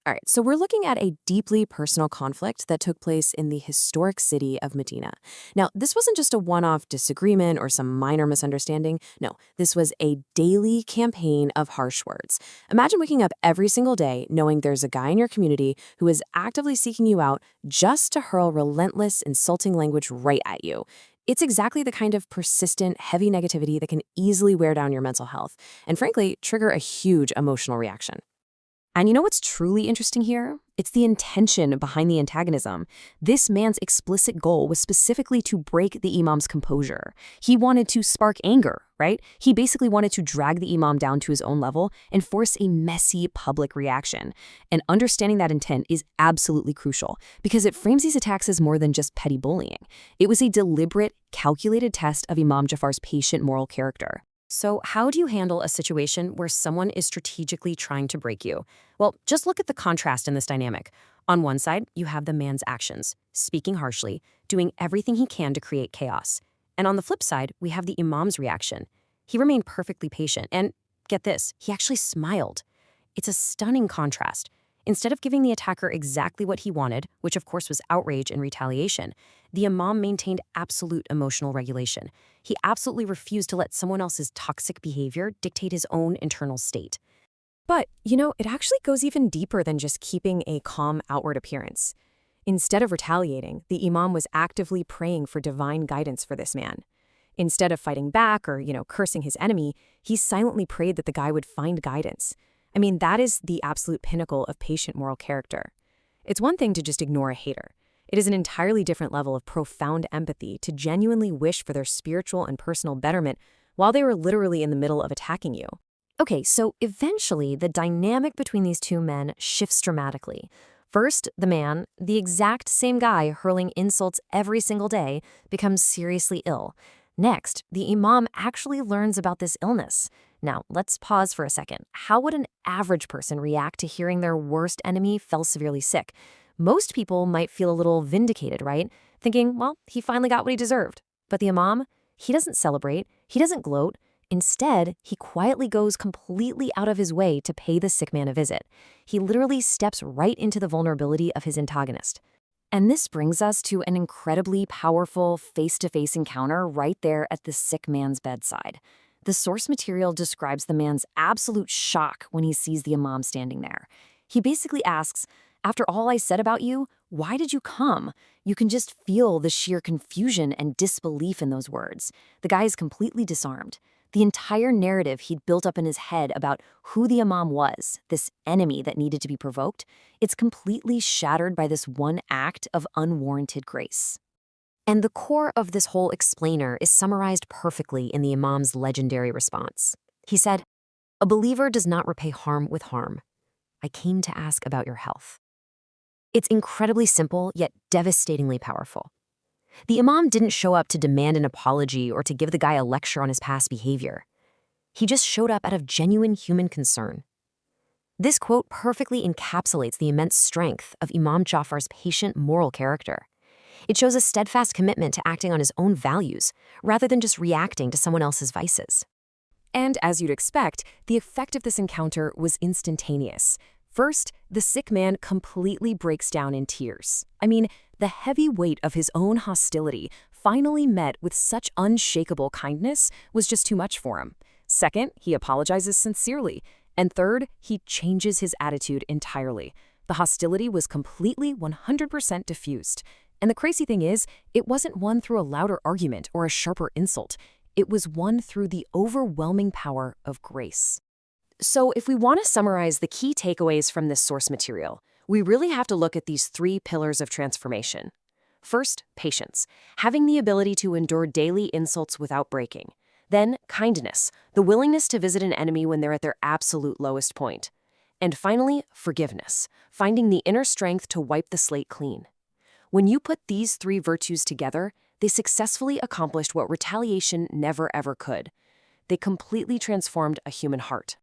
All right, so we're looking at a deeply personal conflict that took place in the historic city of Medina. Now, this wasn't just a one-off disagreement or some minor misunderstanding. No, this was a daily campaign of harsh words. Imagine waking up every single day knowing there's a guy in your community who is actively seeking you out just to hurl relentless, insulting language right at you. It's exactly the kind of persistent, heavy negativity that can easily wear down your mental health and, frankly, trigger a huge emotional reaction. And you know what's truly interesting here? It's the intention behind the antagonism. This man's explicit goal was specifically to break the imam's composure. He wanted to spark anger, right? He basically wanted to drag the imam down to his own level and force a messy public reaction. And understanding that intent is absolutely crucial because it frames these attacks as more than just petty bullying. It was a deliberate, calculated test of Imam Ja'far's patient moral character. So how do you handle a situation where someone is strategically trying to break you? Well, just look at the contrast in this dynamic. On one side, you have the man's actions, speaking harshly, doing everything he can to create chaos. And on the flip side, we have the imam's reaction. He remained perfectly patient, and get this, he actually smiled. It's a stunning contrast. Instead of giving the attacker exactly what he wanted, which of course was outrage and retaliation, the imam maintained absolute emotional regulation. He absolutely refused to let someone else's toxic behavior dictate his own internal state. But, it actually goes even deeper than just keeping a calm outward appearance. Instead of retaliating, the imam was actively praying for divine guidance for this man. Instead of fighting back or, cursing his enemy, he silently prayed that the guy would find guidance. I mean, that is the absolute pinnacle of patient moral character. It's one thing to just ignore a hater. It is an entirely different level of profound empathy to genuinely wish for their spiritual and personal betterment while they were literally in the middle of attacking you. Okay, so eventually the dynamic between these two men shifts dramatically. First, the man, the exact same guy hurling insults every single day, becomes seriously ill. Next, the imam actually learns about this illness. Now, let's pause for a second. How would an average person react to hearing their worst enemy fell severely sick? Most people might feel a little vindicated, right? Thinking, well, he finally got what he deserved. But the imam, he doesn't celebrate, he doesn't gloat. Instead, he quietly goes completely out of his way to pay the sick man a visit. He literally steps right into the vulnerability of his antagonist. And this brings us to an incredibly powerful face-to-face encounter right there at the sick man's bedside. The source material describes the man's absolute shock when he sees the imam standing there. He basically asks, "After all I said about you, why did you come?" You can just feel the sheer confusion and disbelief in those words. The guy is completely disarmed. The entire narrative he'd built up in his head about who the imam was, this enemy that needed to be provoked, it's completely shattered by this one act of unwarranted grace. And the core of this whole explainer is summarized perfectly in the imam's legendary response. He said, "A believer does not repay harm with harm. I came to ask about your health." It's incredibly simple, yet devastatingly powerful. The imam didn't show up to demand an apology or to give the guy a lecture on his past behavior. He just showed up out of genuine human concern. This quote perfectly encapsulates the immense strength of Imam Ja'far's patient moral character. It shows a steadfast commitment to acting on his own values, rather than just reacting to someone else's vices. And as you'd expect, the effect of this encounter was instantaneous. First, the sick man completely breaks down in tears. I mean, the heavy weight of his own hostility, finally met with such unshakable kindness, was just too much for him. Second, he apologizes sincerely. And third, he changes his attitude entirely. The hostility was completely 100% diffused. And the crazy thing is, it wasn't won through a louder argument or a sharper insult. It was won through the overwhelming power of grace. So if we want to summarize the key takeaways from this source material, we really have to look at these three pillars of transformation. First, patience, having the ability to endure daily insults without breaking. Then, kindness, the willingness to visit an enemy when they're at their absolute lowest point. And finally, forgiveness, finding the inner strength to wipe the slate clean. When you put these three virtues together, they successfully accomplished what retaliation never ever could. They completely transformed a human heart.